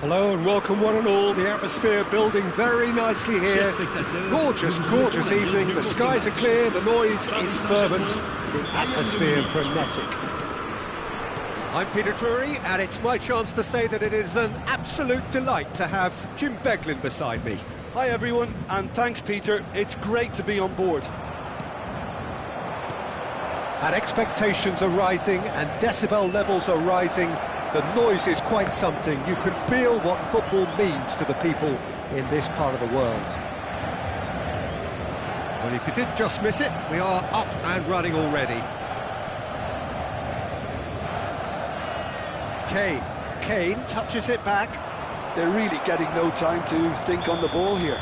Hello and welcome one and all. The atmosphere building very nicely here. Gorgeous, gorgeous evening. The skies are clear, the noise is fervent, the atmosphere frenetic. I'm Peter Drury, and it's my chance to say that it is an absolute delight to have Jim Beglin beside me. Hi everyone, and thanks Peter. It's great to be on board. And expectations are rising and decibel levels are rising. The noise is quite something. You can feel what football means to the people in this part of the world. Well, if you did just miss it, we are up and running already. Kane touches it back. They're really getting no time to think on the ball here.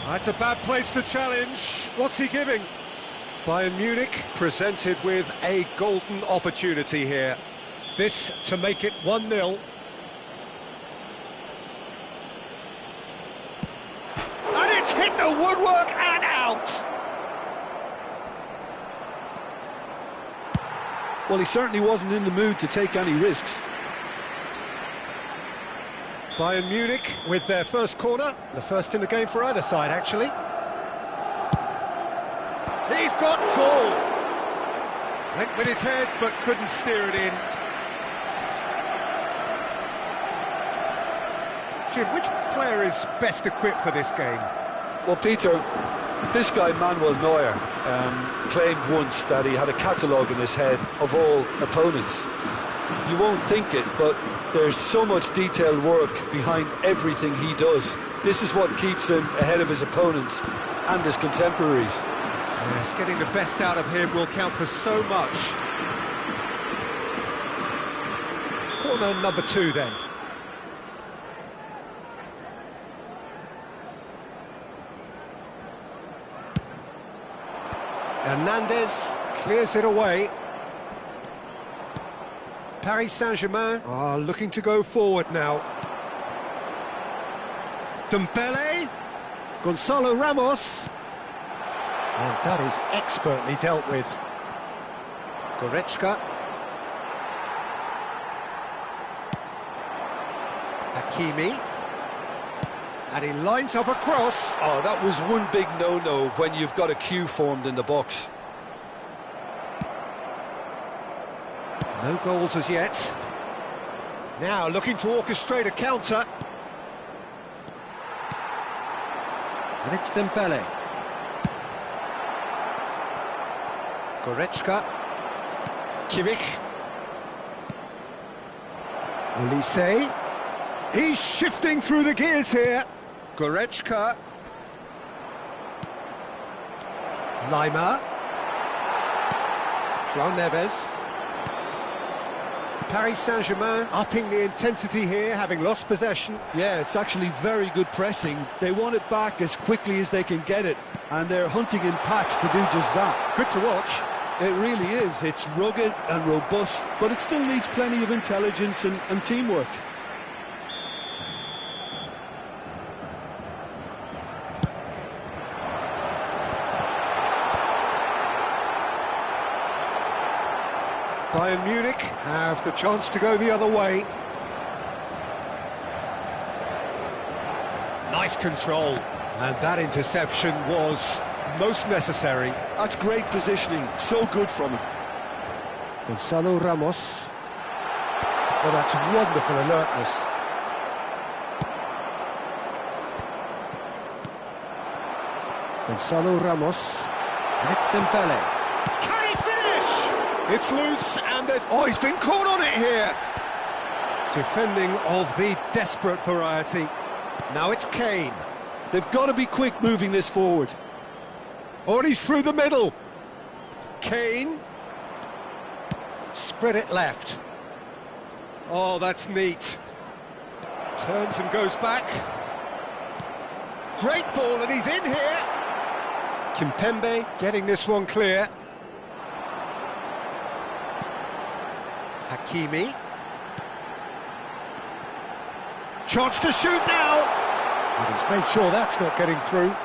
That's a bad place to challenge. What's he giving? Bayern Munich presented with a golden opportunity here. This to make it 1-0. And it's hit the woodwork and out! Well, he certainly wasn't in the mood to take any risks. Bayern Munich with their first corner, the first in the game for either side, actually. He's got full! Went with his head, but couldn't steer it in. Jim, which player is best equipped for this game? Well, Peter, this guy Manuel Neuer claimed once that he had a catalogue in his head of all opponents. You won't think it, but there's so much detailed work behind everything he does. This is what keeps him ahead of his opponents and his contemporaries. Yes, getting the best out of him will count for so much. Corner number 2 then. Hernandez clears it away. Paris Saint-Germain are looking to go forward now. Dembele, Gonzalo Ramos. And that is expertly dealt with. Goretzka. Hakimi. And he lines up a cross. Oh, that was one big no-no when you've got a queue formed in the box. No goals as yet. Now looking to orchestrate a counter. And it's Dembele. Goretzka. Kimmich. Olise. He's shifting through the gears here. Goretzka. Lima. João Neves. Paris Saint-Germain upping the intensity here, having lost possession. Yeah, it's actually very good pressing. They want it back as quickly as they can get it, and they're hunting in packs to do just that. Good to watch. It really is. It's rugged and robust, but it still needs plenty of intelligence and teamwork. Bayern Munich have the chance to go the other way. Nice control, and that interception was most necessary. That's great positioning, so good from him. Gonzalo Ramos. Oh, that's wonderful alertness. Gonzalo Ramos. And it's Dembele. Can he finish? It's loose, and there's... Oh, he's been caught on it here! Defending of the desperate variety. Now it's Kane. They've got to be quick moving this forward. Oh, and he's through the middle. Kane. Spread it left. Oh, that's neat. Turns and goes back. Great ball, and he's in here. Kimpembe getting this one clear. Hakimi. Chance to shoot now. And he's made sure that's not getting through.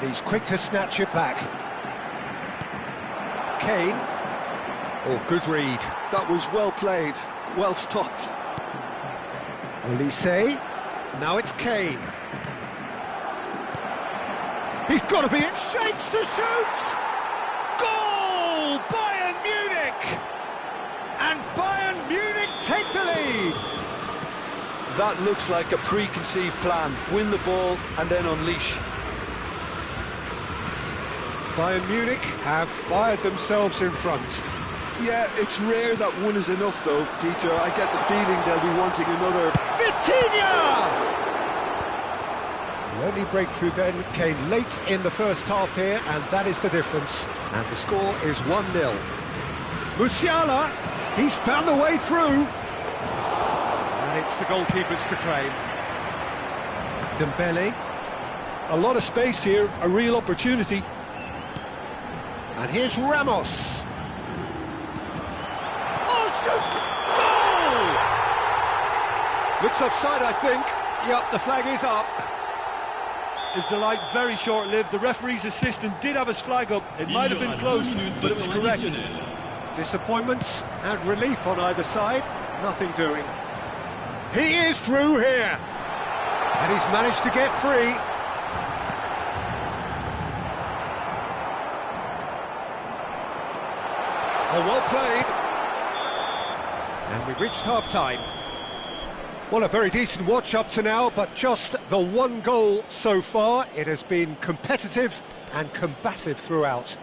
He's quick to snatch it back. Kane. Oh, good read. That was well played, well stopped. Olise. Now it's Kane. He's got to be in shapes to shoot! Goal! Bayern Munich! And Bayern Munich take the lead! That looks like a preconceived plan. Win the ball and then unleash. Bayern Munich have fired themselves in front. Yeah, it's rare that one is enough though, Peter. I get the feeling they'll be wanting another. Vitinha! The only breakthrough then came late in the first half here, and that is the difference. And the score is 1-0. Musiala, he's found a way through. And it's the goalkeepers to claim. Dembele. A lot of space here, a real opportunity. And here's Ramos. Oh, shoot! Goal! Looks offside, I think. Yep, the flag is up. Is the light very short-lived? The referee's assistant did have his flag up. It might have been close, but it was correct. Disappointment and relief on either side. Nothing doing. He is through here. And he's managed to get free. Oh, well played. And we've reached half-time. Well, a very decent watch up to now, but just the one goal so far. It has been competitive and combative throughout.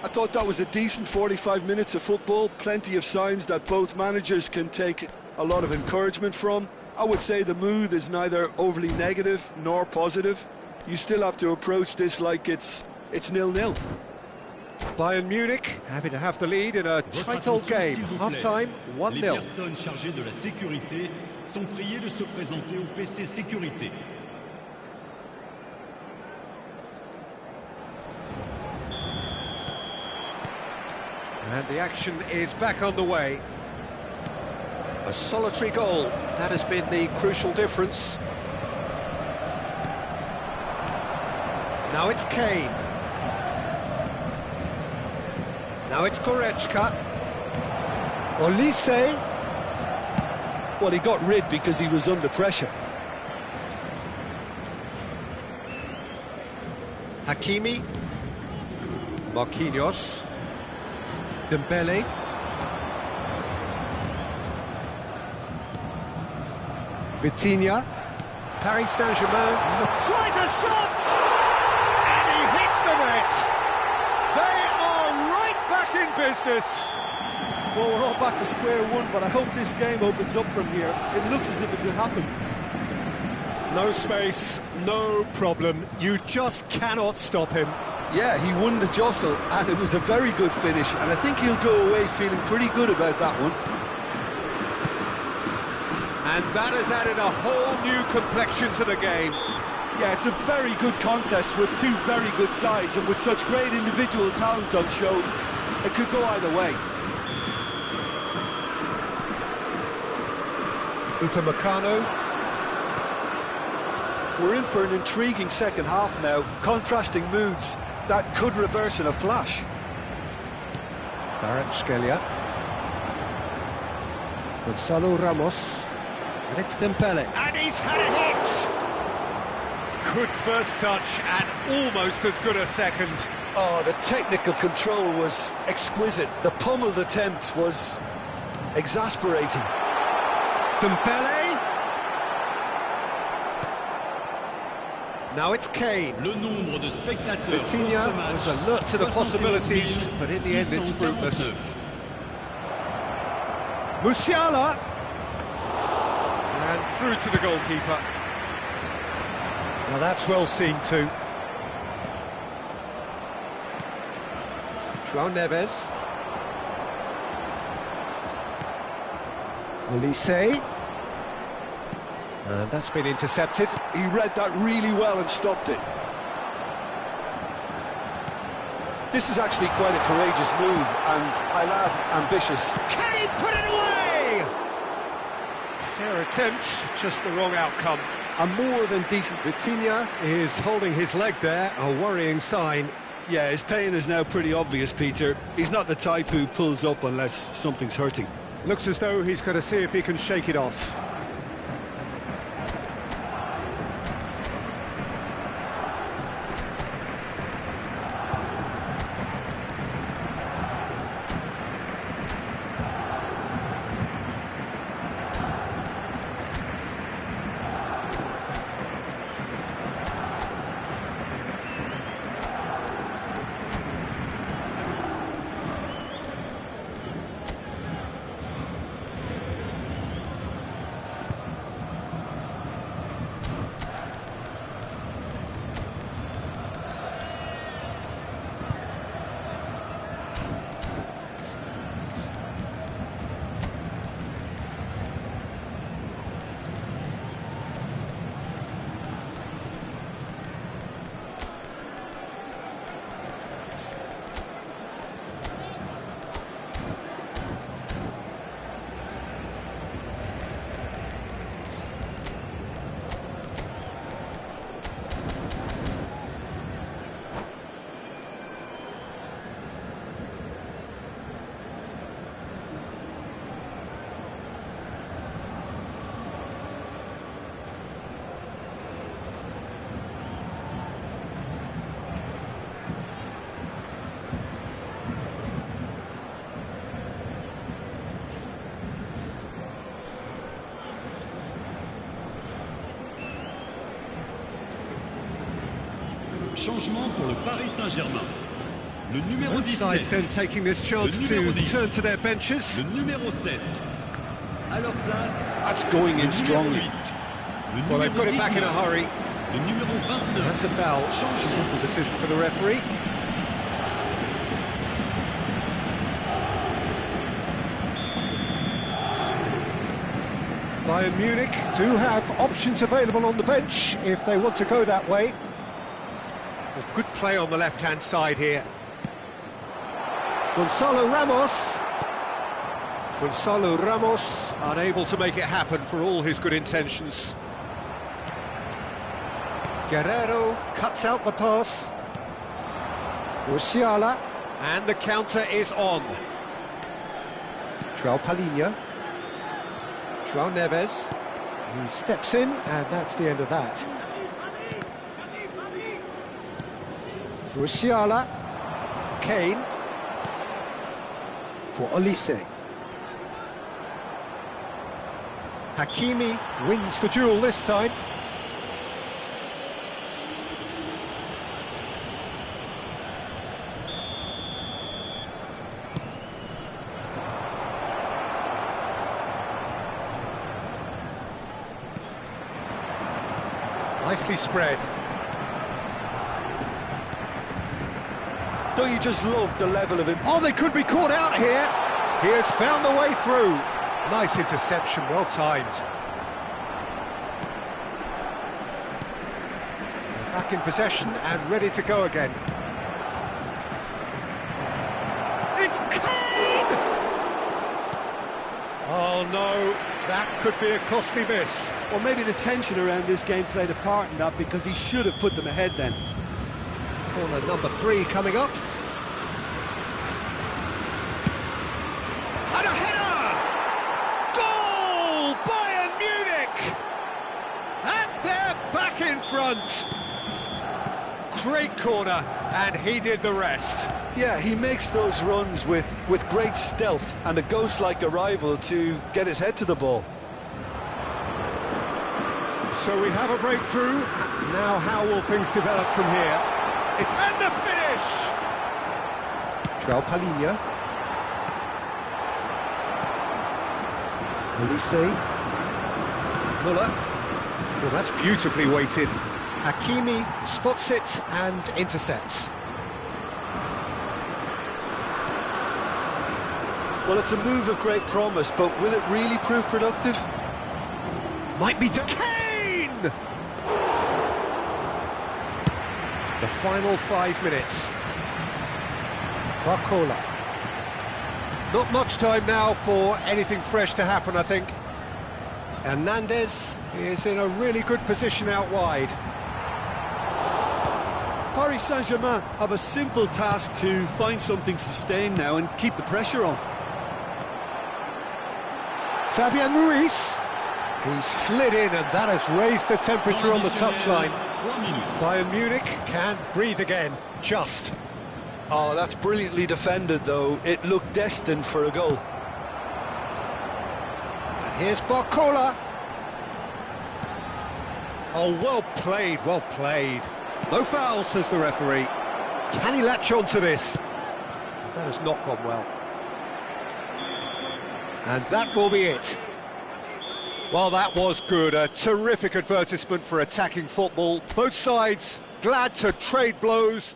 I thought that was a decent 45 minutes of football. Plenty of signs that both managers can take a lot of encouragement from. I would say the mood is neither overly negative nor positive. You still have to approach this like it's 0-0. Bayern Munich happy to have the lead in a tight old game. Half-time, 1-0. Les personnes chargées de la sécurité sont priées de se présenter au PC Sécurité. And the action is back on the way. A solitary goal, that has been the crucial difference. Now it's Kane. Now it's Goretzka. Olise. Well, he got rid because he was under pressure. Hakimi. Marquinhos. Dembele. Vitinha. Paris Saint-Germain tries a shot! And he hits the net! They are right back in business! Well, we're all back to square one, but I hope this game opens up from here. It looks as if it could happen. No space, no problem. You just cannot stop him. Yeah, he won the jostle, and it was a very good finish, and I think he'll go away feeling pretty good about that one. And that has added a whole new complexion to the game. Yeah, it's a very good contest with two very good sides, and with such great individual talent on show, it could go either way. Upamecano. We're in for an intriguing second half now, contrasting moods that could reverse in a flash. Kvaratskhelia. Gonzalo Ramos. And it's Dembele. And he's had a hit! Good first touch and almost as good a second. Oh, the technical control was exquisite. The pummeled attempt was exasperating. Dembele. Now it's Kane. Le nombre de spectateurs. Vitinha was alert to the possibilities, but in the end it's fruitless. Musiala. And through to the goalkeeper. Well, that's well seen too. João Neves. Olise. And that's been intercepted. He read that really well and stopped it. This is actually quite a courageous move, and I'll add, ambitious. Can he put it away? Fair attempt, just the wrong outcome. A more than decent... Vitinha is holding his leg there, a worrying sign. Yeah, his pain is now pretty obvious, Peter. He's not the type who pulls up unless something's hurting. Looks as though he's going to see if he can shake it off. Changement pour le Paris Saint-Germain. Le numéro Both sides 17. then taking this chance to turn to their benches. Le numéro 7. À leur place. That's going in strongly. Well, they've got it back in a hurry. Le numéro 29. That's a foul. Simple decision for the referee. Bayern Munich do have options available on the bench if they want to go that way. Well, good play on the left-hand side here. Gonzalo Ramos. Gonzalo Ramos unable to make it happen for all his good intentions. Guerrero cuts out the pass. Musiala, and the counter is on. João Palhinha. João Neves. He steps in, and that's the end of that. Musiala. Kane. For Olise. Hakimi wins the duel this time. Nicely spread. Don't you just love the level of... Oh, they could be caught out here. He has found the way through. Nice interception, well timed. Back in possession and ready to go again. It's Kane! Oh no, that could be a costly miss. Well, maybe the tension around this game played a part in that, because he should have put them ahead then. Corner number 3 coming up. And a header! Goal! Bayern Munich! And they're back in front. Great corner, and he did the rest. Yeah, he makes those runs with great stealth and a ghost-like arrival to get his head to the ball. So we have a breakthrough. Now how will things develop from here? It's and the finish! João Palhinha. Olise. Muller. Well, that's beautifully weighted. Hakimi spots it and intercepts. Well, it's a move of great promise, but will it really prove productive? Might be to Kane! The final 5 minutes. Barcola. Not much time now for anything fresh to happen, I think. Hernandez is in a really good position out wide. Paris Saint-Germain have a simple task to find something sustained now and keep the pressure on. Fabian Ruiz. He slid in and that has raised the temperature on the touchline. Bayern Munich can breathe again, just. Oh, that's brilliantly defended though. It looked destined for a goal. And here's Barcola. Oh, well played, well played. No foul, says the referee. Can he latch on to this? That has not gone well. And that will be it. Well, that was good. A terrific advertisement for attacking football. Both sides glad to trade blows.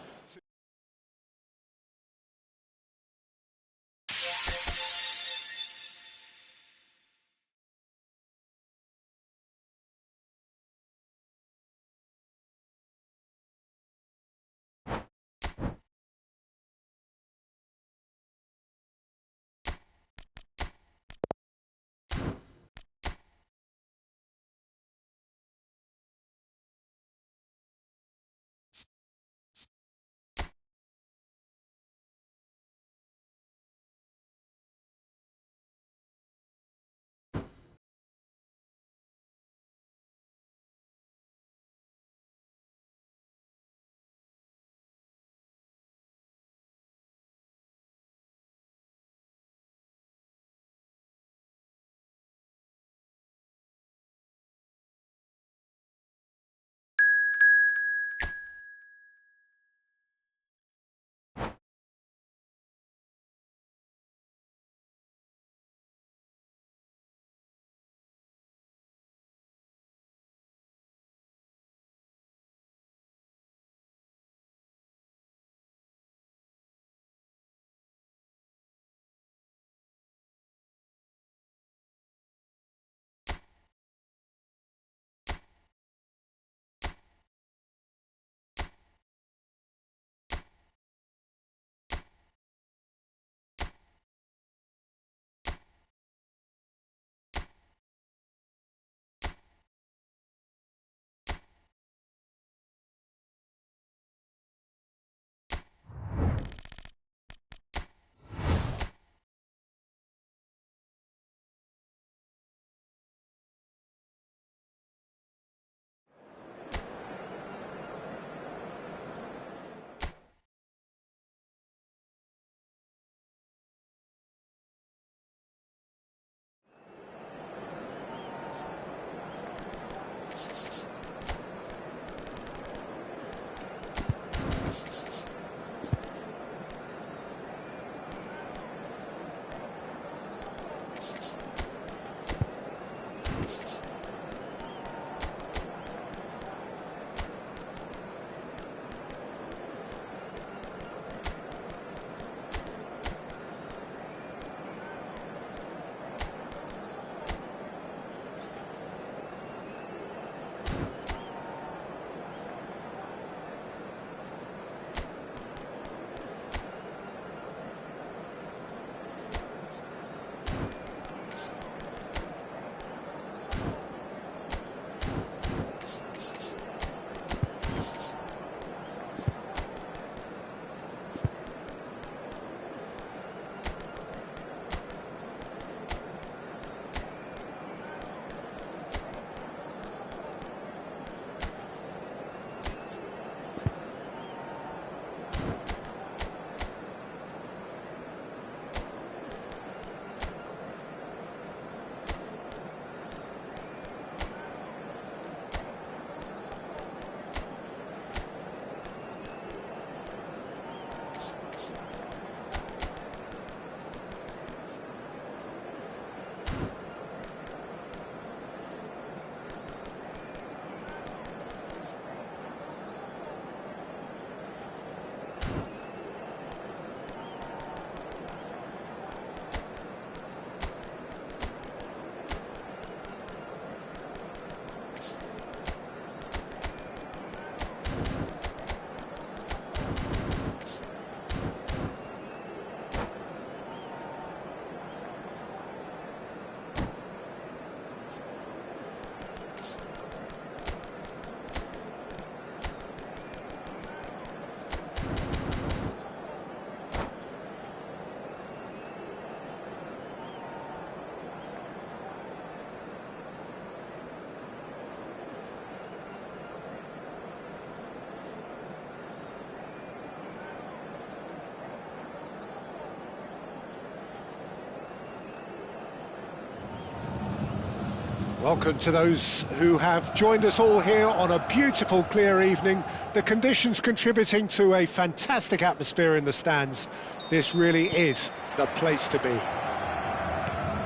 Welcome to those who have joined us all here on a beautiful, clear evening. The conditions contributing to a fantastic atmosphere in the stands. This really is the place to be.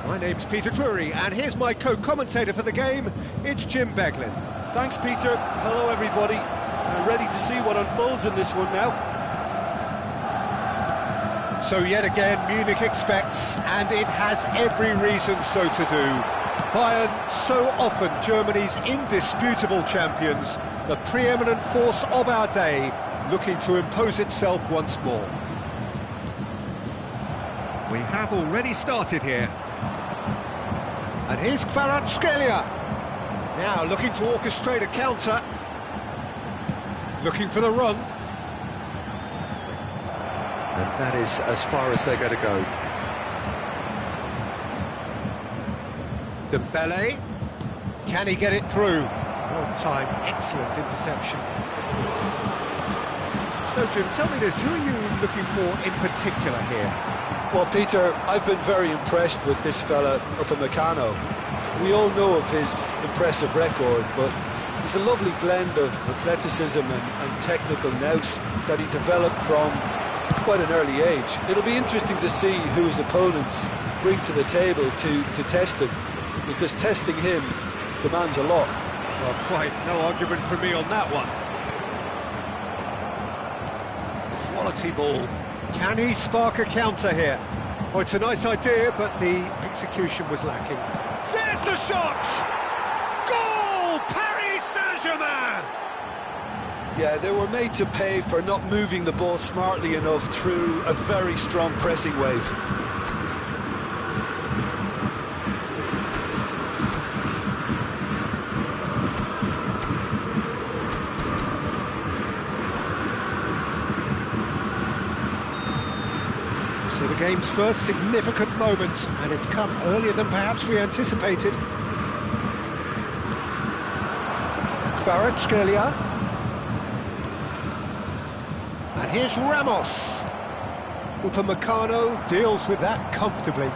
My name's Peter Drury, and here's my co-commentator for the game. It's Jim Beglin. Thanks, Peter. Hello, everybody. Ready to see what unfolds in this one now. So yet again, Munich expects, and it has every reason so to do. Bayern, so often Germany's indisputable champions, the preeminent force of our day, looking to impose itself once more. We have already started here. And here's Kvaratskhelia. Now looking to orchestrate a counter. Looking for the run. And that is as far as they're going to go. Dembele, can he get it through? Well timed, excellent interception. So Jim, tell me this, who are you looking for in particular here? Well, Peter, I've been very impressed with this fella Upamecano. We all know of his impressive record, but he's a lovely blend of athleticism and technical nous that he developed from quite an early age. It'll be interesting to see who his opponents bring to the table to test him, because testing him demands a lot. Well, quite no argument from me on that one. Quality ball. Can he spark a counter here? Oh, it's a nice idea, but the execution was lacking. There's the shot! Goal! Paris Saint-Germain! Yeah, they were made to pay for not moving the ball smartly enough through a very strong pressing wave. So the game's first significant moment, and it's come earlier than perhaps we anticipated. Kvaratskhelia. And here's Ramos. Upamecano deals with that comfortably.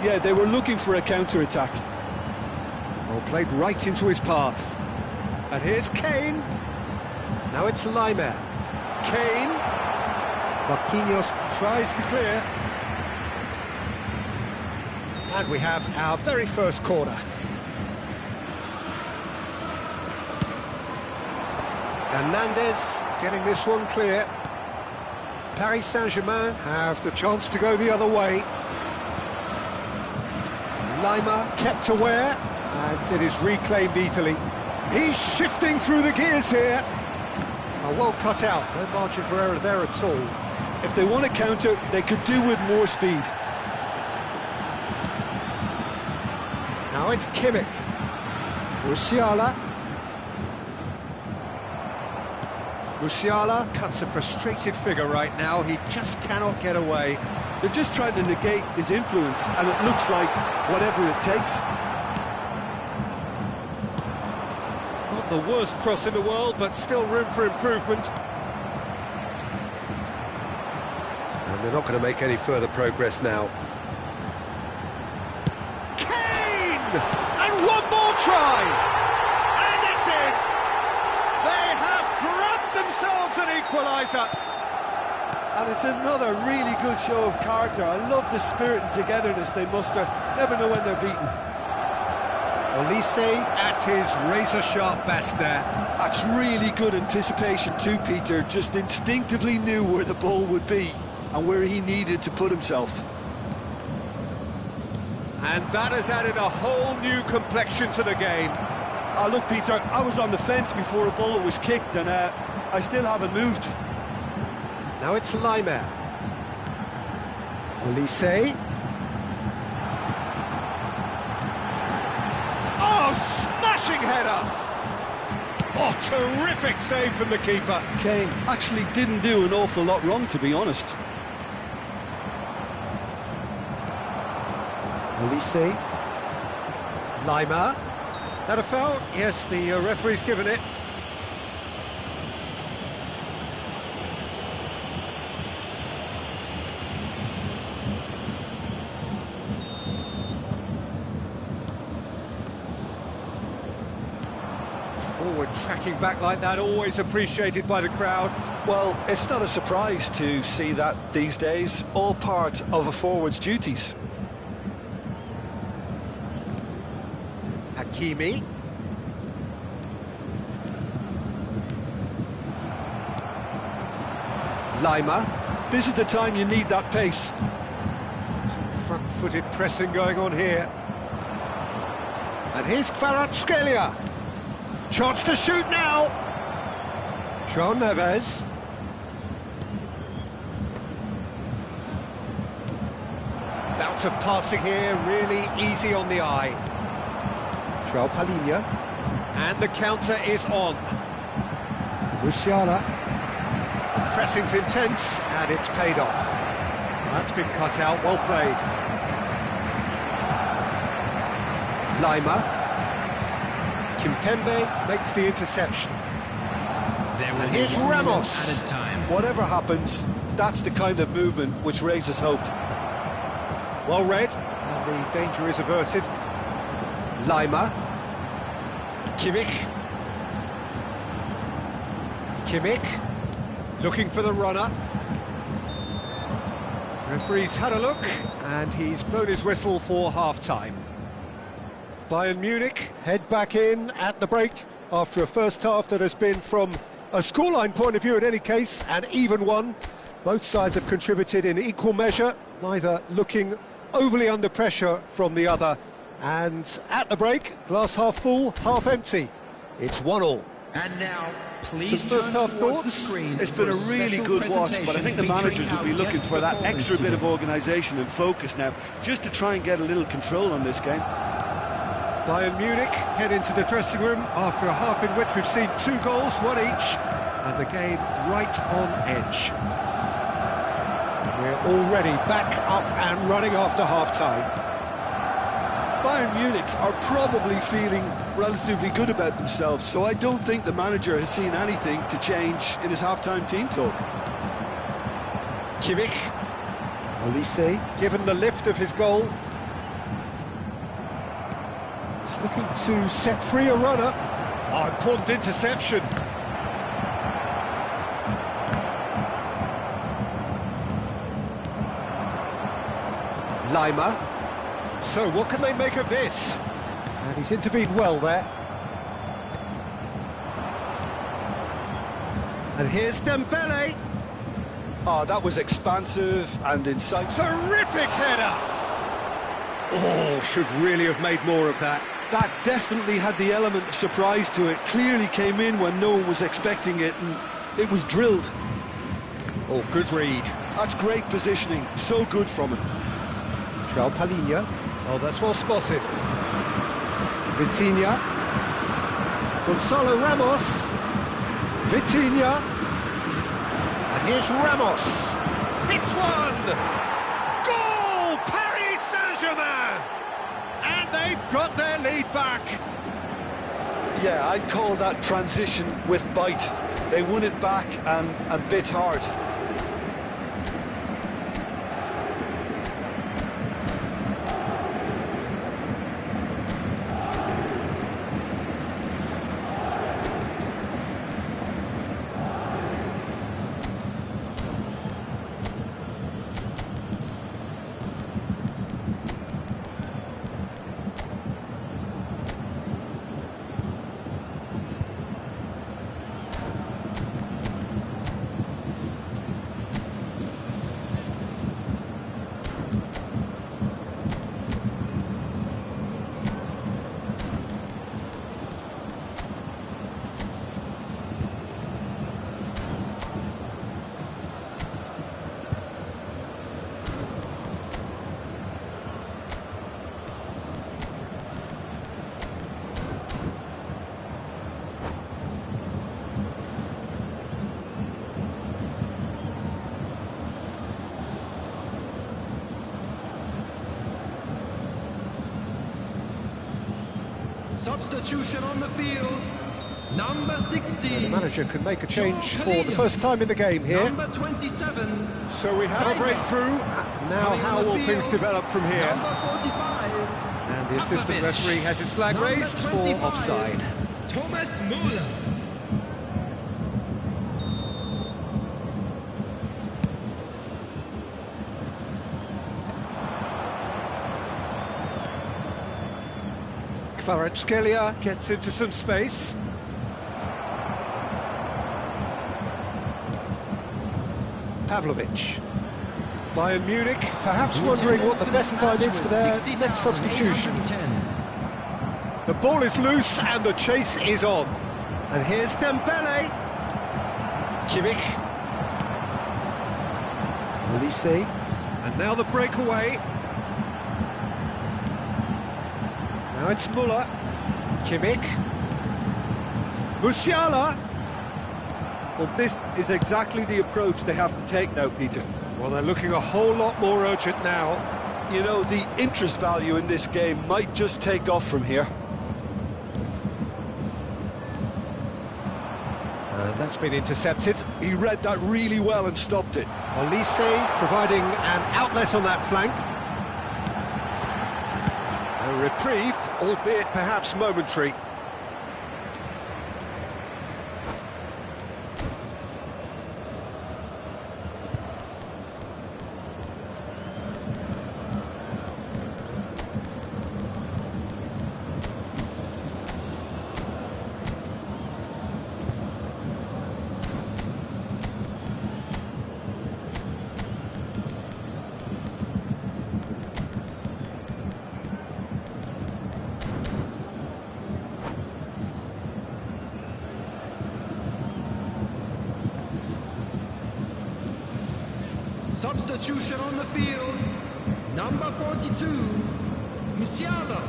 Yeah, they were looking for a counter-attack. Well, played right into his path. And here's Kane. Now it's Laimer. Kane. Marquinhos tries to clear. And we have our very first corner. Hernandez getting this one clear. Paris Saint-Germain have the chance to go the other way. Laimer kept aware, and it is reclaimed easily. He's shifting through the gears here. Oh, well cut out, no margin for error there at all. If they want to counter, they could do with more speed. Now it's Kimmich. Musiala. Musiala cuts a frustrated figure right now. He just cannot get away. They're just trying to negate his influence, and it looks like whatever it takes. Not the worst cross in the world, but still room for improvement. And they're not going to make any further progress now. Kane! And one more try! And it's in! They have grabbed themselves an equaliser! And it's another really good show of character. I love the spirit and togetherness they muster. Never know when they're beaten. Olise at his razor-sharp best there. That's really good anticipation too, Peter. Just instinctively knew where the ball would be and where he needed to put himself. And that has added a whole new complexion to the game. Oh, look, Peter, I was on the fence before a ball was kicked, and I still haven't moved. Now it's Laimer. Olise. Oh, smashing header! Oh, terrific save from the keeper. Kane actually didn't do an awful lot wrong, to be honest. Olise. Laimer. That a foul? Yes, the referee's given it. Forward tracking back like that, always appreciated by the crowd. Well, it's not a surprise to see that these days, all part of a forward's duties. Hakimi. Lima. This is the time you need that pace. Some front-footed pressing going on here. And here's Kvaratskhelia. Chance to shoot now. João Neves. Bout of passing here, really easy on the eye. João Palhinha. And the counter is on. For Musiala. Pressing's intense, and it's paid off. That's been cut out, well played. Lima. Kimpembe makes the interception. And here's Ramos. Whatever happens, that's the kind of movement which raises hope. Well read, and the danger is averted. Lima. Kimmich. Looking for the runner. Referee's had a look, and he's blown his whistle for half-time. Bayern Munich head back in at the break after a first half that has been, from a scoreline point of view in any case, an even one. Both sides have contributed in equal measure, neither looking overly under pressure from the other. And at the break, glass half full, half empty. It's 1-1. And now, please. Some first half thoughts? It's been a really good watch, but I think the managers will be looking for that extra bit of organisation and focus now, just to try and get a little control on this game. Bayern Munich head into the dressing room after a half in which we've seen 2 goals, 1 each, and the game right on edge. We're already back up and running after half-time. Bayern Munich are probably feeling relatively good about themselves, so I don't think the manager has seen anything to change in his half-time team talk. Kimmich. Olise, given the lift of his goal. He's looking to set free a runner. Oh, important interception. Lima. So what can they make of this? And he's intervened well there. And here's Dembele. Oh, that was expansive and insightful. Terrific header! Oh, should really have made more of that. That definitely had the element of surprise to it. Clearly came in when no one was expecting it, and it was drilled. Oh, good read. That's great positioning. So good from him. João Palhinha. Oh, that's well spotted. Vitinha. Gonzalo Ramos. Vitinha. And here's Ramos. Hits one! Goal! Paris Saint-Germain! And they've got their lead back. Yeah, I'd call that transition with bite. They won it back and bit hard. Substitution on the field, number 16. The manager can make a change for the first time in the game here. Number 27. So we have a breakthrough. Now how will things develop from here? Number 45. And the assistant referee has his flag raised for offside. Thomas Müller. Kvaratskhelia gets into some space. Pavlovic. Bayern Munich perhaps wondering what the best time is for their next substitution. The ball is loose and the chase is on. And here's Dembele. Kimmich. Olise. And now the breakaway. Now it's Müller. Kimmich. Musiala. Well, this is exactly the approach they have to take now, Peter. Well, they're looking a whole lot more urgent now. You know, the interest value in this game might just take off from here. That's been intercepted. He read that really well and stopped it. Olise providing an outlet on that flank. A reprieve, albeit perhaps momentary. Substitution on the field. Number 42, Musiala.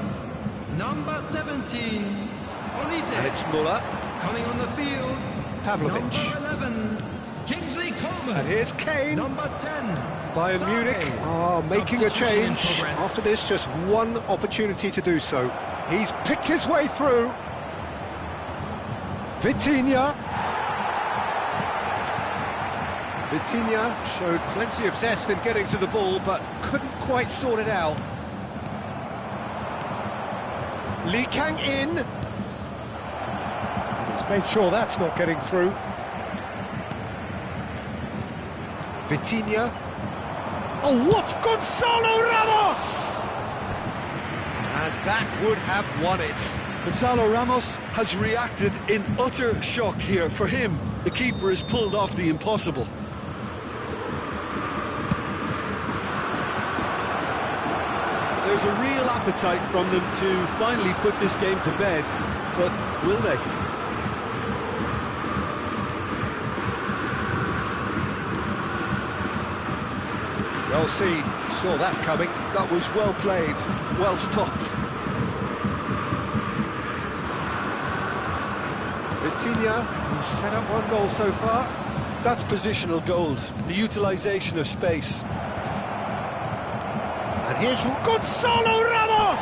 Number 17, Olise. And it's Müller. Coming on the field, Pavlovic. number 11, Kingsley Coman. And here's Kane. Number 10, Bayern Sane. Munich are making a Substitution in change. progress. After this, just one opportunity to do so. He's picked his way through. Vitinha. Vitinha showed plenty of zest in getting to the ball, but couldn't quite sort it out. Lee Kang-in. And he's made sure that's not getting through. Vitinha. Oh, what? Gonzalo Ramos! And that would have won it. Gonzalo Ramos has reacted in utter shock here. For him, the keeper has pulled off the impossible. There's a real appetite from them to finally put this game to bed, but will they? Well seen, saw that coming. That was well played, well stopped. Vitinha, who's set up one goal so far. That's positional gold, the utilisation of space. And here's Gonzalo Ramos!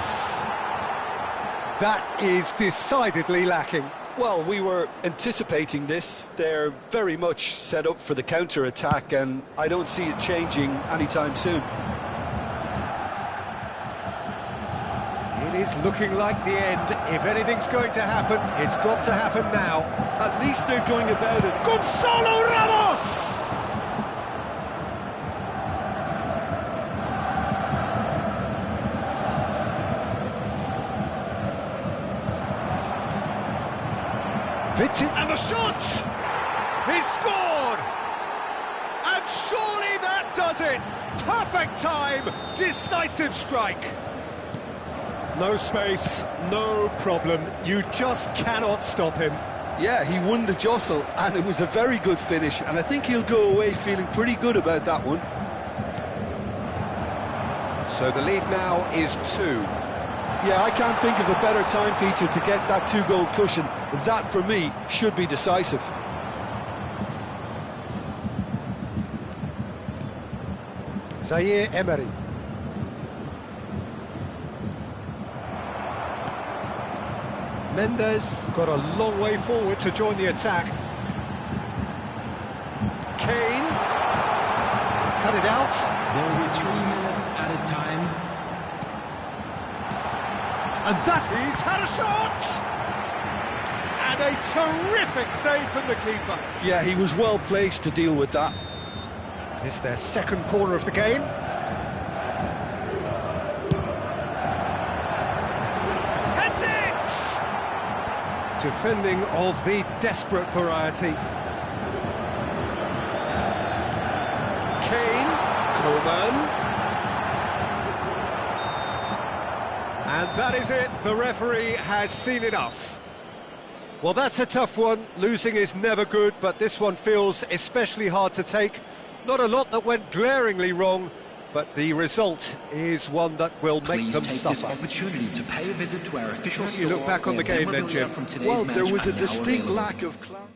That is decidedly lacking. Well, we were anticipating this. They're very much set up for the counter-attack, and I don't see it changing anytime soon. It is looking like the end. If anything's going to happen, it's got to happen now. At least they're going about it. Gonzalo Ramos! And the shot! He's scored! And surely that does it! Perfect time, decisive strike! No space, no problem. You just cannot stop him. Yeah, he won the jostle, and it was a very good finish, and I think he'll go away feeling pretty good about that one. So the lead now is 2. Yeah, I can't think of a better time, Peter, to get that 2-goal cushion. That, for me, should be decisive. Zaire Emery. Mendes got a long way forward to join the attack. Kane has cut it out. There will be 3 minutes added time. And that he's had a shot! And a terrific save from the keeper. Yeah, he was well placed to deal with that. It's their second corner of the game. Heads it! Defending of the desperate variety. Kane, Coman. And that is it, the referee has seen enough. Well, that's a tough one. Losing is never good, but this one feels especially hard to take. Not a lot that went glaringly wrong, but the result is one that will make them suffer. This opportunity to pay a visit to our official You look back on the game then, Jim. Well, there was a distinct lack of clarity.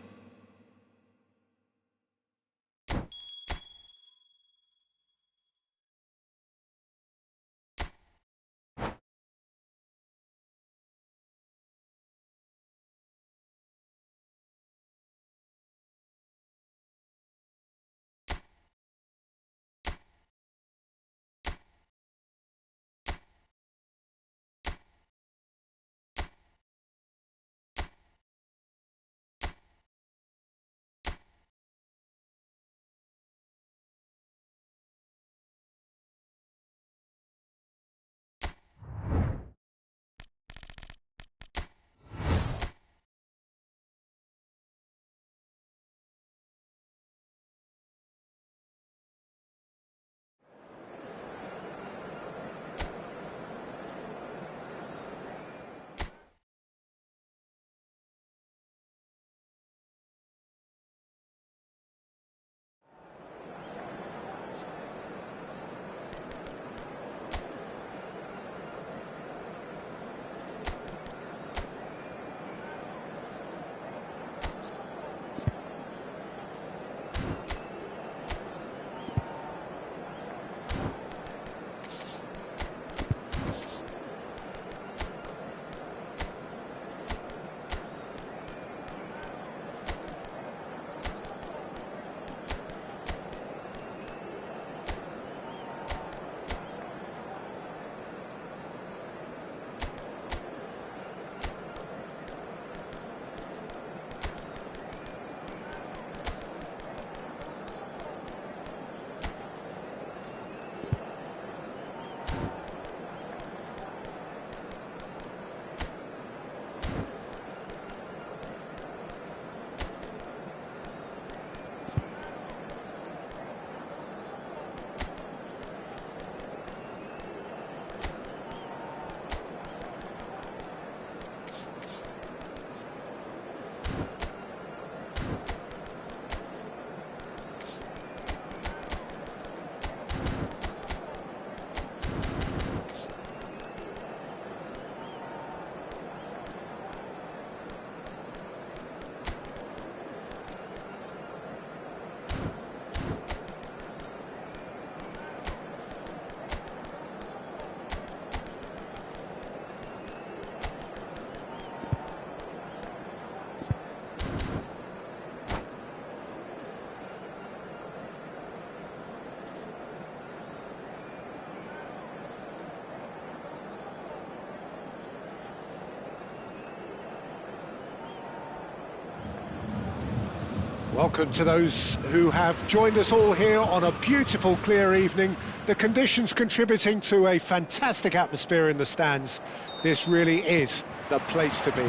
Welcome to those who have joined us all here on a beautiful, clear evening. The conditions contributing to a fantastic atmosphere in the stands. This really is the place to be.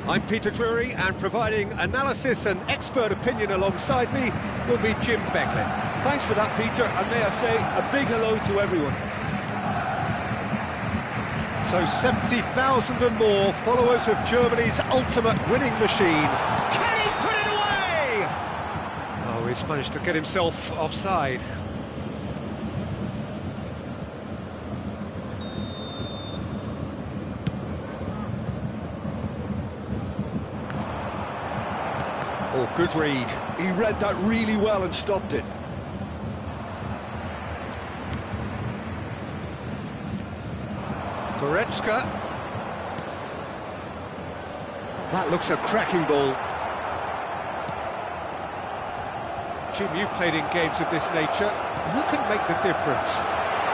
I'm Peter Drury, and providing analysis and expert opinion alongside me will be Jim Becklin. Thanks for that, Peter, and may I say a big hello to everyone. So 70,000 and more followers of Germany's ultimate winning machine. Can he put it away? Oh, he's managed to get himself offside. Oh, good read. He read that really well and stopped it. Goretzka. That looks a cracking ball. Jim, you've played in games of this nature. Who can make the difference?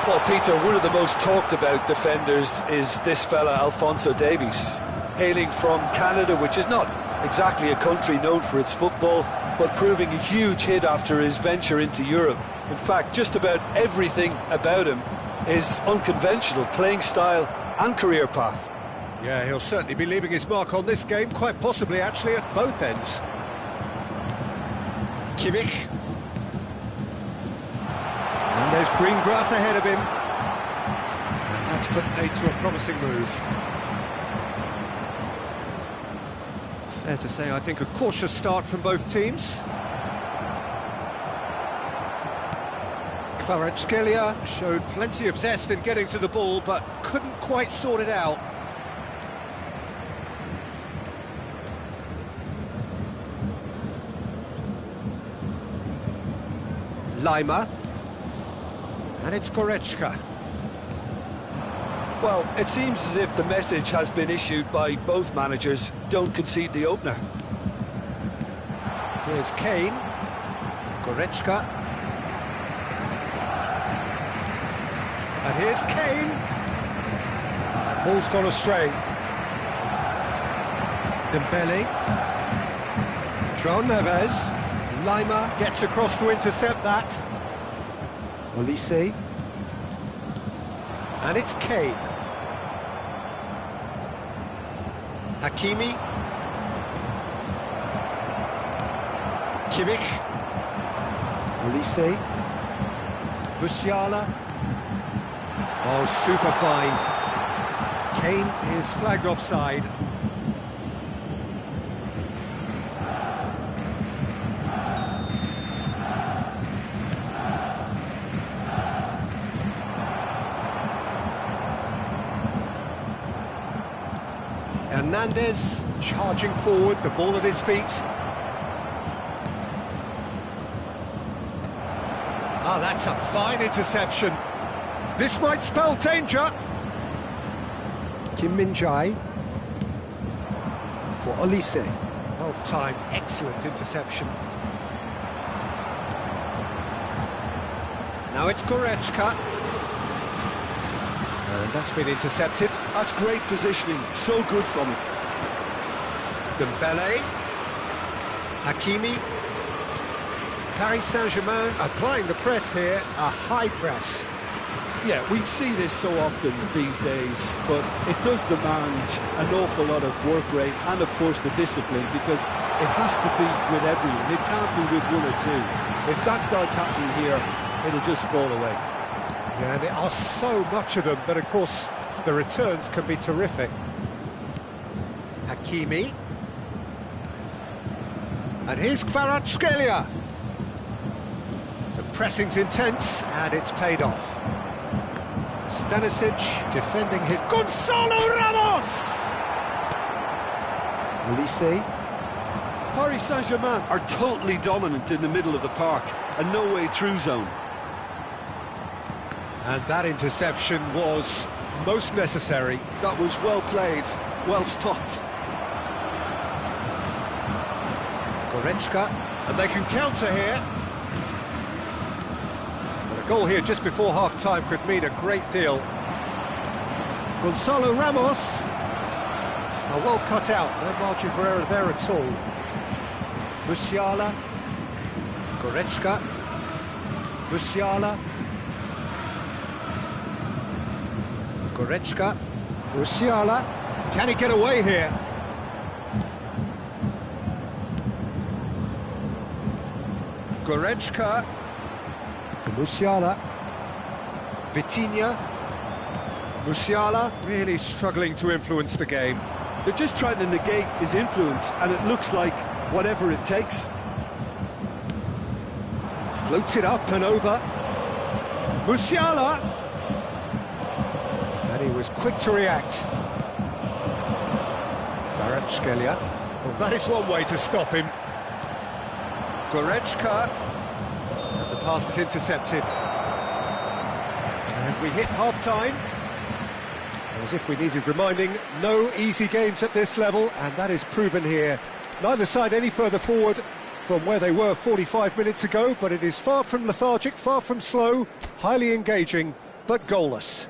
Well, Peter, one of the most talked about defenders is this fella, Alphonso Davies. hailing from Canada, which is not exactly a country known for its football, but proving a huge hit after his venture into Europe. In fact, just about everything about him is unconventional, playing style and career path. Yeah, he'll certainly be leaving his mark on this game, quite possibly actually at both ends. Kimmich. And there's green grass ahead of him. And that's put paid to a promising move. Fair to say, I think, a cautious start from both teams. Kvaratskhelia showed plenty of zest in getting to the ball, but couldn't quite sort it out. Lima. And it's Goretzka. Well, it seems as if the message has been issued by both managers: don't concede the opener. Here's Kane. Goretzka. And here's Kane. Ball's gone astray. Dembele. João Neves. Lima gets across to intercept that. Olise. And it's Kane. Hakimi. Kimmich. Olise. Musiala. Oh, super find. Kane is flagged offside. Hernandez charging forward, the ball at his feet. Ah, that's a fine interception. This might spell danger. Kim Min-jae for Olise. Well timed, excellent interception. Now it's Goretzka. And that's been intercepted. That's great positioning, so good from him. Dembele. Hakimi. Paris Saint-Germain applying the press here, a high press. Yeah, we see this so often these days, but it does demand an awful lot of work rate and, of course, the discipline, because it has to be with everyone. It can't be with one or two. If that starts happening here, it'll just fall away. Yeah, there are so much of them, but of course the returns can be terrific. Hakimi. And here's Kvaratskhelia. The pressing's intense, and it's paid off. Stanisic defending his... Gonzalo Ramos! Olise. Paris Saint-Germain are totally dominant in the middle of the park, and no way through zone. And that interception was most necessary. That was well played, well stopped. Goretzka, and they can counter here. And a goal here just before half-time could mean a great deal. Gonzalo Ramos. Well cut out, no margin for error there at all. Musiala. Goretzka. Musiala. Goretzka. Musiala. Can he get away here? Goretzka. To Musiala. Vitinha. Musiala really struggling to influence the game. They're just trying to negate his influence, and it looks like whatever it takes. Floated up and over. Musiala. And he was quick to react. Kvaratskhelia. Well, that is one way to stop him. Goretzka. And the pass is intercepted. And we hit half-time. As if we needed reminding, no easy games at this level, and that is proven here. Neither side any further forward from where they were 45 minutes ago, but it is far from lethargic, far from slow, highly engaging, but goalless.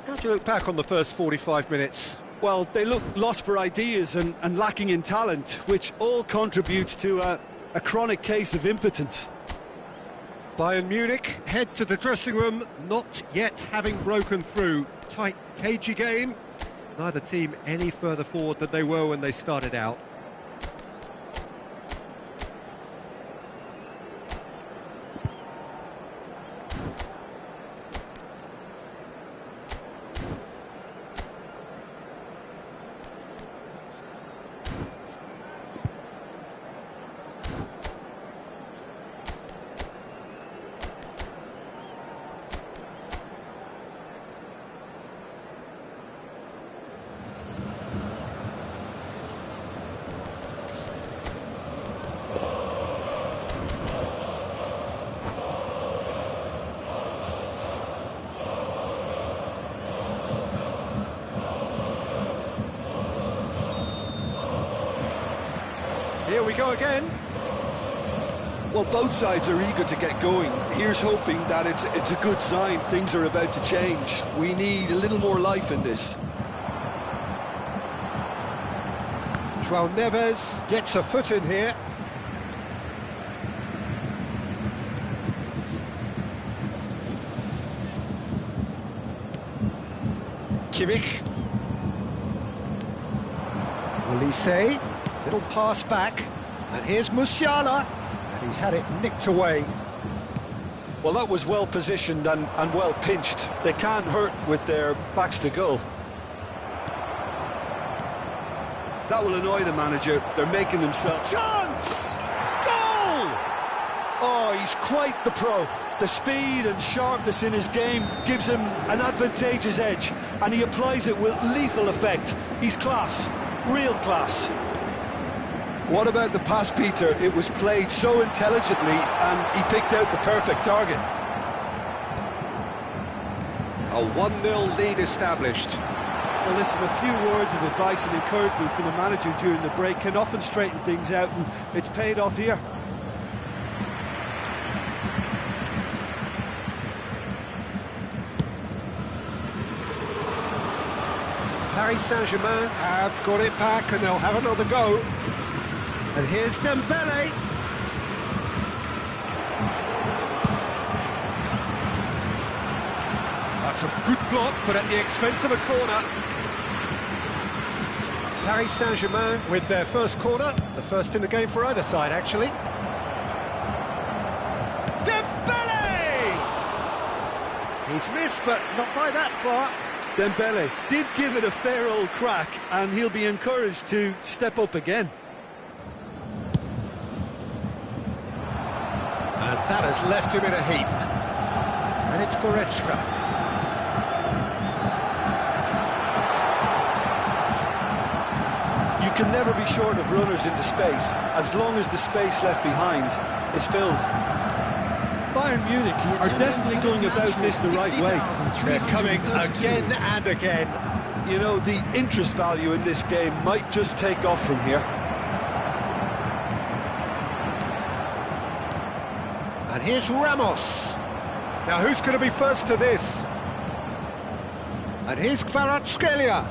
How do you look back on the first 45 minutes? Well, they look lost for ideas and lacking in talent, which all contributes to a chronic case of impotence. Bayern Munich heads to the dressing room, not yet having broken through. Tight, cagey game. Neither team any further forward than they were when they started out. Here we go again. Well, both sides are eager to get going. Here's hoping that it's a good sign. Things are about to change. We need a little more life in this. João Neves gets a foot in here. Kimmich. Olise. Little pass back, and here's Musiala, and he's had it nicked away. Well, that was well positioned and well pinched. They can't hurt with their backs to goal. That will annoy the manager. They're making themselves... Chance! Goal! Oh, he's quite the pro. The speed and sharpness in his game gives him an advantageous edge, and he applies it with lethal effect. He's class, real class. What about the pass, Peter? It was played so intelligently and he picked out the perfect target. A 1-0 lead established. Well, listen, a few words of advice and encouragement from the manager during the break can often straighten things out, and it's paid off here. Paris Saint-Germain have got it back and they'll have another go. And here's Dembele. That's a good block, but at the expense of a corner. Paris Saint-Germain with their first corner, the first in the game for either side, actually. Dembele! He's missed, but not by that far. Dembele did give it a fair old crack, and he'll be encouraged to step up again. And that has left him in a heap. And it's Goretzka. You can never be short of runners into space, as long as the space left behind is filled. Bayern Munich are definitely going about this the right way. They're coming again and again. You know, the interest value in this game might just take off from here. And here's Ramos. Now who's going to be first to this? And here's Kvaratskhelia.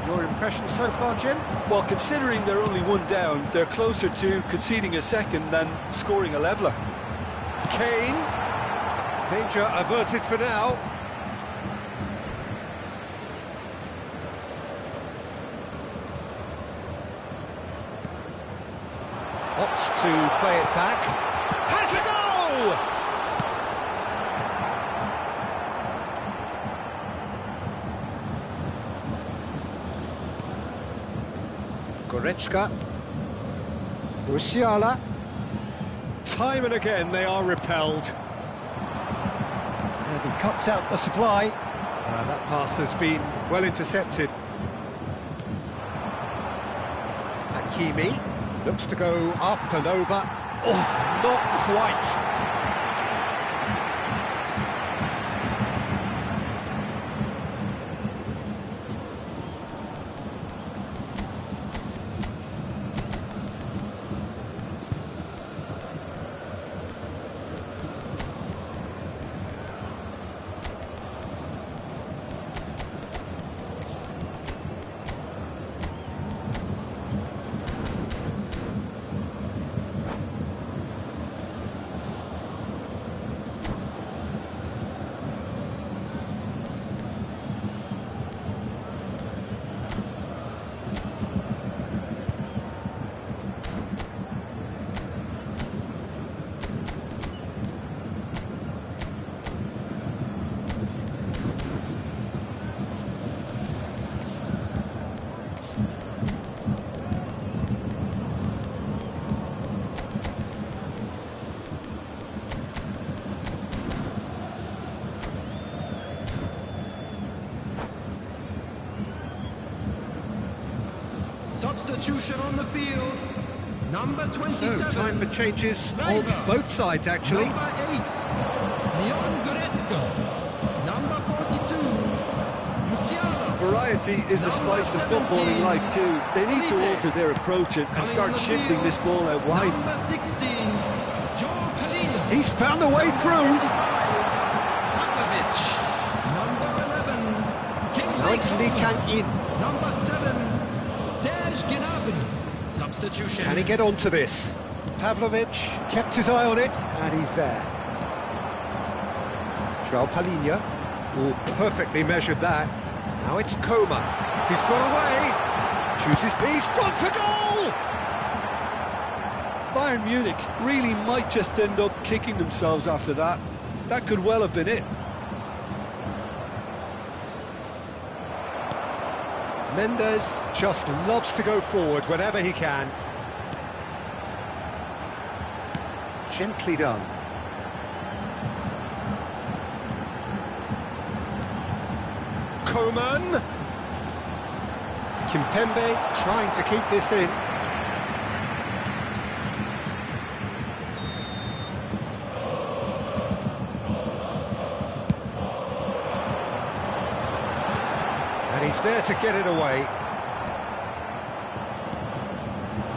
Your impression so far, Jim? Well, considering they're only one down, they're closer to conceding a second than scoring a leveller. Kane. Danger averted for now. Opts to play it back. Has a go! Goretzka. Musiala. Time and again they are repelled. And he cuts out the supply. That pass has been well intercepted. Hakimi. Looks to go up and over. Oh, not quite. Substitution on the field. Number 27. So, time for changes on both sides, actually. Number 8, Leon Goretzka. Number 42, Musiala. Variety is the spice of footballing life too. They need to alter their approach and start shifting this ball out wide. Number 16, Joe Palhinha. He's found a way through. Pavlovic. Number 11, Now it's Kingsley Lee Coman. Kang-in. Number 7, Serge Gnabry. Substitution. Can he get onto this? Pavlovic kept his eye on it, and he's there. Joao Palhinha. Oh, perfectly measured that. Now it's Coman. He's got away. Chooses. He's gone for goal! Bayern Munich really might just end up kicking themselves after that. That could well have been it. Mendes just loves to go forward whenever he can. Gently done. Coman. Kimpembe trying to keep this in. And he's there to get it away.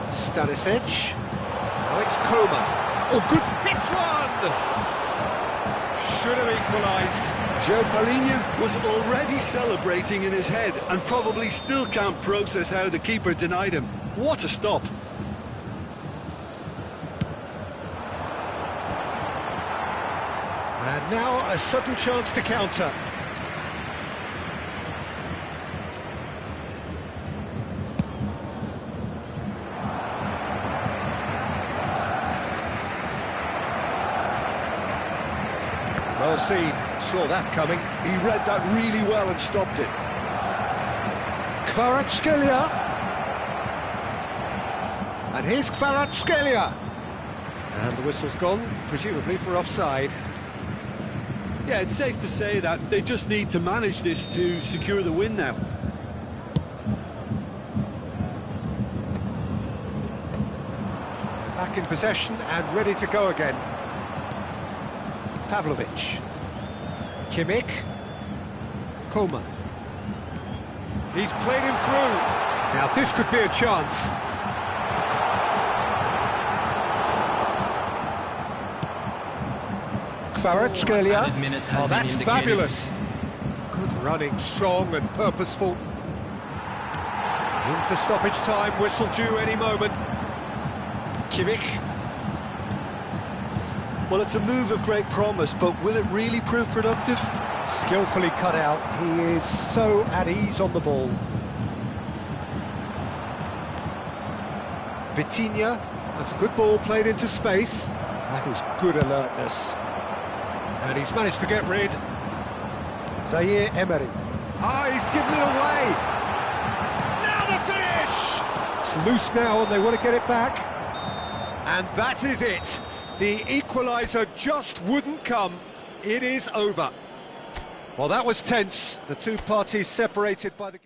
Stanisic. Now it's Coman. Oh, good hit one! Should have equalised. Joe Palhinha was already celebrating in his head and probably still can't process how the keeper denied him. What a stop! And now a sudden chance to counter. Well seen, saw that coming. He read that really well and stopped it. Kvaratskhelia. And here's Kvaratskhelia. And the whistle's gone, presumably for offside. Yeah, it's safe to say that they just need to manage this to secure the win now. Back in possession and ready to go again. Pavlovic. Kimmich. Coman. He's played him through. Now this could be a chance. Kvaratskhelia. Added minutes has Oh, been that's indicated. fabulous. Good running, strong and purposeful. Into stoppage time, whistle due any moment. Kimmich. Well, it's a move of great promise, but will it really prove productive? Skillfully cut out. He is so at ease on the ball. Vitinha. That's a good ball played into space. That is good alertness. And he's managed to get rid. Zaire Emery. Ah, he's given it away. Now the finish! It's loose now and they want to get it back. And that is it. The equaliser just wouldn't come. It is over. Well, that was tense. The two parties separated by the...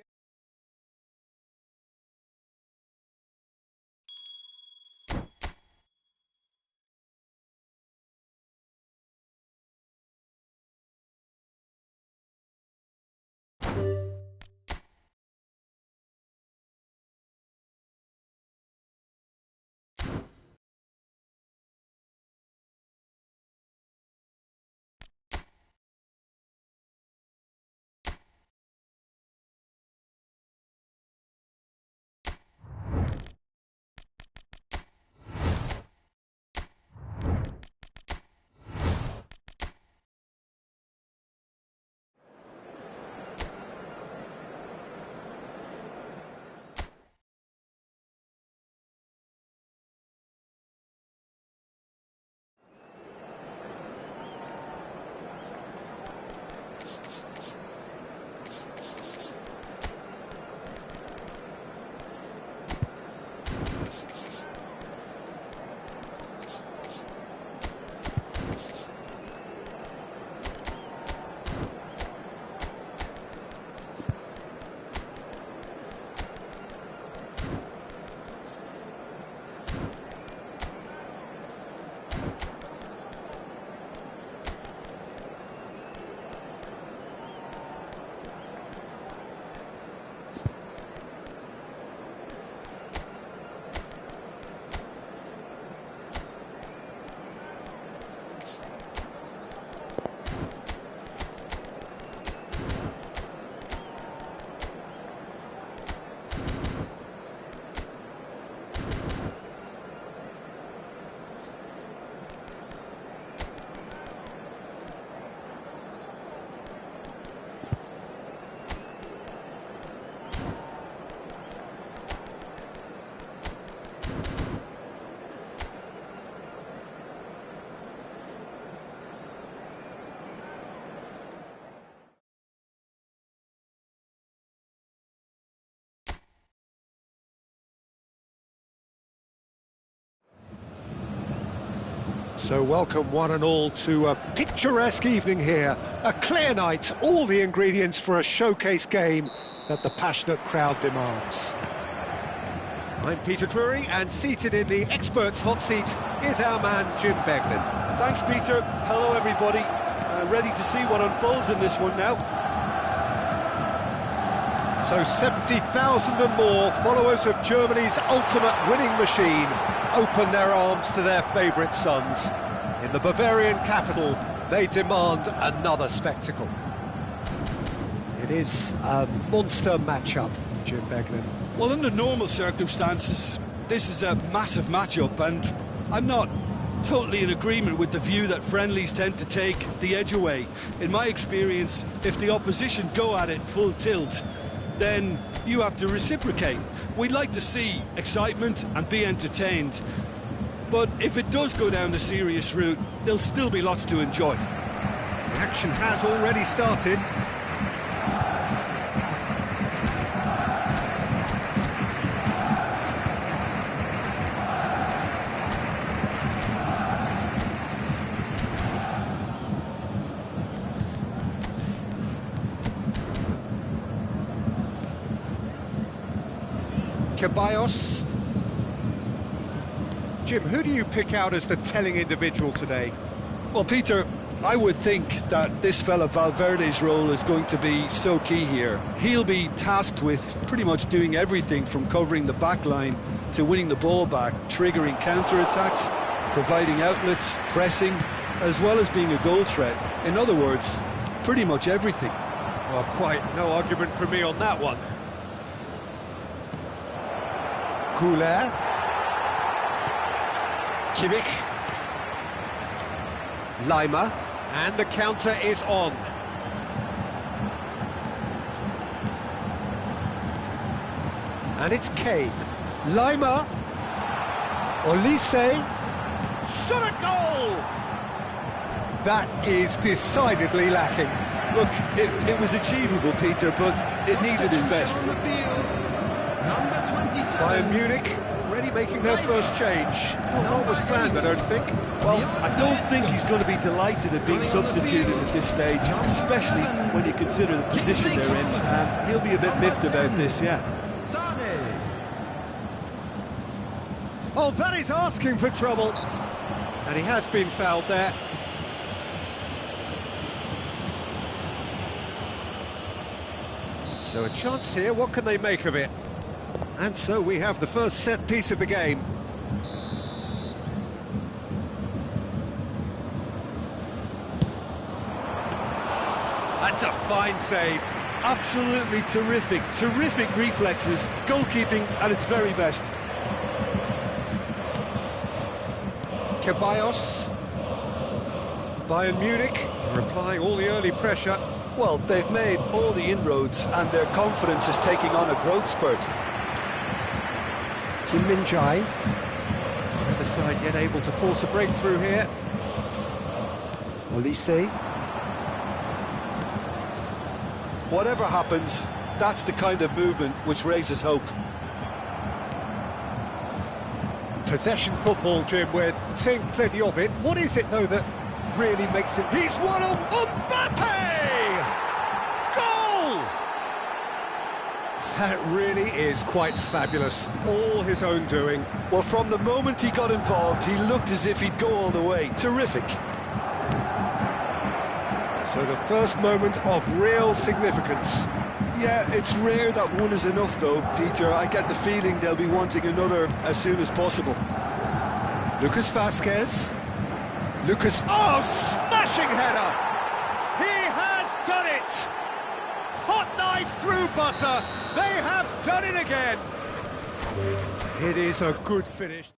So welcome one and all to a picturesque evening here. A clear night, all the ingredients for a showcase game that the passionate crowd demands. I'm Peter Drury, and seated in the experts' hot seat is our man Jim Beglin. Thanks, Peter. Hello, everybody. Ready to see what unfolds in this one now. So 70,000 and more followers of Germany's ultimate winning machine open their arms to their favourite sons. In the Bavarian capital, they demand another spectacle. It is a monster matchup, Jim Beglin. Well, under normal circumstances, this is a massive matchup, and I'm not totally in agreement with the view that friendlies tend to take the edge away. In my experience, if the opposition go at it full tilt, then you have to reciprocate. We'd like to see excitement and be entertained, but if it does go down the serious route, there'll still be lots to enjoy. The action has already started. Ceballos. Jim, who do you pick out as the telling individual today? Well, Peter, I would think that this fella Valverde's role is going to be so key here. He'll be tasked with pretty much doing everything from covering the back line to winning the ball back, triggering counter-attacks, providing outlets, pressing, as well as being a goal threat. In other words, pretty much everything. Well, quite no argument from me on that one. Kouler. Kimmich. Lima. And the counter is on. And it's Kane. Lima. Olise. Shot a goal! That is decidedly lacking. Look, it was achievable, Peter, but it needed his best. Bayern Munich already making their first change. Not what was planned, I don't think. Well, I don't think he's going to be delighted at being substituted at this stage, especially when you consider the position they're in. He'll be a bit miffed about this, yeah. Oh, that is asking for trouble. And he has been fouled there. So a chance here, what can they make of it? And so we have the first set piece of the game. That's a fine save. Absolutely terrific, terrific reflexes, goalkeeping at its very best. Ceballos. Bayern Munich are applying all the early pressure. Well, they've made all the inroads and their confidence is taking on a growth spurt. Kim Min-jae. The other side yet able to force a breakthrough here. Olise. Whatever happens, that's the kind of movement which raises hope. Possession football, Jim, we're seeing plenty of it. What is it, though, that really makes it... He's won on Mbappe! Goal! That really is quite fabulous. All his own doing. Well, from the moment he got involved, he looked as if he'd go all the way. Terrific. So the first moment of real significance. Yeah, it's rare that one is enough, though, Peter. I get the feeling they'll be wanting another as soon as possible. Lucas Vázquez. Lucas... Oh, smashing header! He has done it! Hot knife through butter! They have done it again! It is a good finish.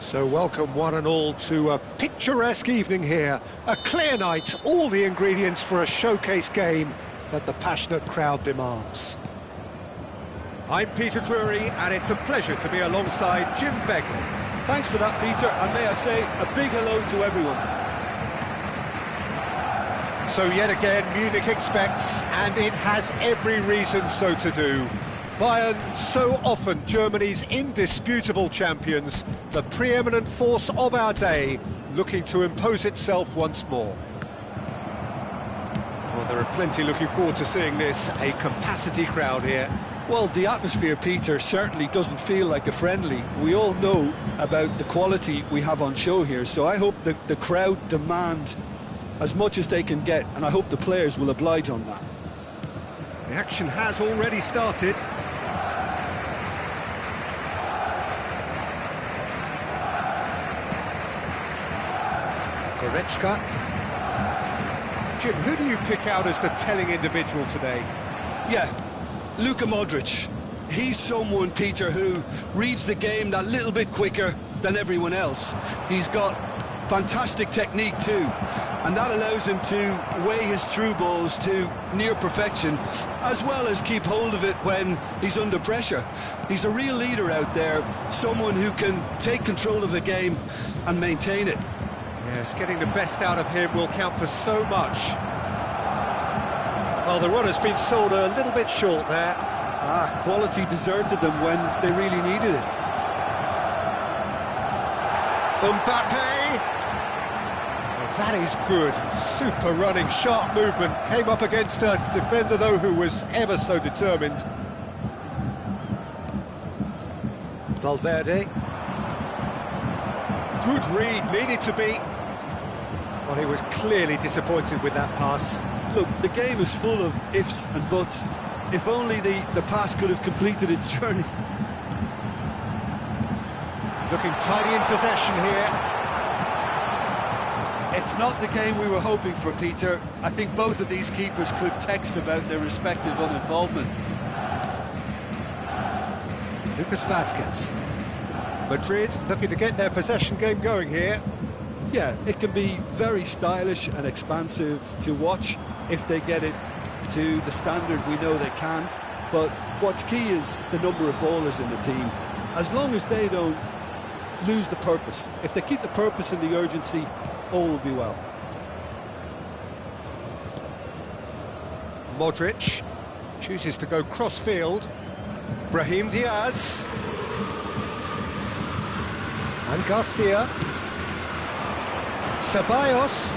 So welcome one and all to a picturesque evening here. A clear night, all the ingredients for a showcase game that the passionate crowd demands. I'm Peter Drury, and it's a pleasure to be alongside Jim Beglin. Thanks for that, Peter, and may I say a big hello to everyone. So yet again, Munich expects, and it has every reason so to do. Bayern, so often Germany's indisputable champions, the preeminent force of our day, looking to impose itself once more. Well, there are plenty looking forward to seeing this, a capacity crowd here. Well, the atmosphere, Peter, certainly doesn't feel like a friendly. We all know about the quality we have on show here, so I hope that the crowd demand as much as they can get, and I hope the players will oblige on that. The action has already started. Goretzka. Jim, who do you pick out as the telling individual today? Yeah, Luka Modric. He's someone, Peter, who reads the game that little bit quicker than everyone else. He's got fantastic technique too, and that allows him to weigh his through balls to near perfection, as well as keep hold of it when he's under pressure. He's a real leader out there, someone who can take control of the game and maintain it. Yes, getting the best out of him will count for so much. Well, the run has been sold a little bit short there. Quality deserted them when they really needed it. Mbappe! Well, that is good. Super running, sharp movement. Came up against a defender, though, who was ever so determined. Valverde. Good read, needed to be. Well, he was clearly disappointed with that pass. Look, the game is full of ifs and buts. If only the pass could have completed its journey. Looking tidy in possession here. It's not the game we were hoping for, Peter. I think both of these keepers could text about their respective uninvolvement. Lucas Vazquez. Madrid looking to get their possession game going here. Yeah, it can be very stylish and expansive to watch if they get it to the standard we know they can. But what's key is the number of ballers in the team. As long as they don't lose the purpose, if they keep the purpose and the urgency, all will be well. Modric chooses to go cross-field. Brahim Diaz. And Garcia. Ceballos.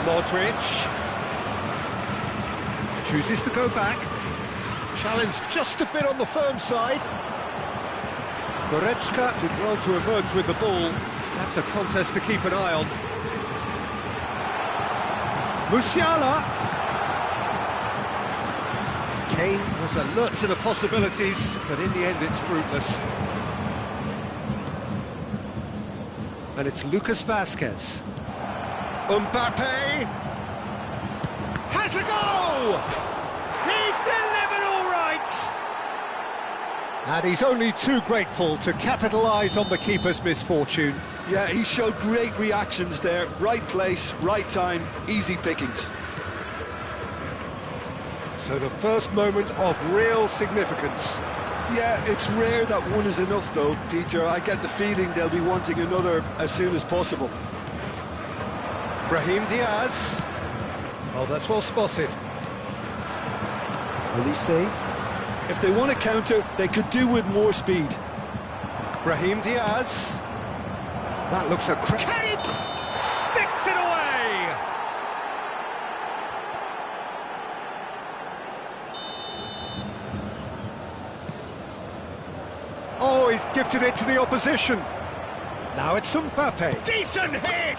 Modric. Chooses to go back. Challenge just a bit on the firm side. Goretzka did well to emerge with the ball. That's a contest to keep an eye on. Musiala. Kane was alert to the possibilities, but in the end it's fruitless. And it's Lucas Vazquez. Mbappe has a goal! He's delivered all right! And he's only too grateful to capitalise on the keeper's misfortune. Yeah, he showed great reactions there. Right place, right time, easy pickings. So the first moment of real significance. Yeah, it's rare that one is enough though, Peter. I get the feeling they'll be wanting another as soon as possible. Brahim Diaz. Oh, that's well spotted. Olise. If they want to counter, they could do with more speed. Brahim Diaz. That looks a crack. Sticks it away! Oh, he's gifted it to the opposition. Now it's Mbappe. Decent hit!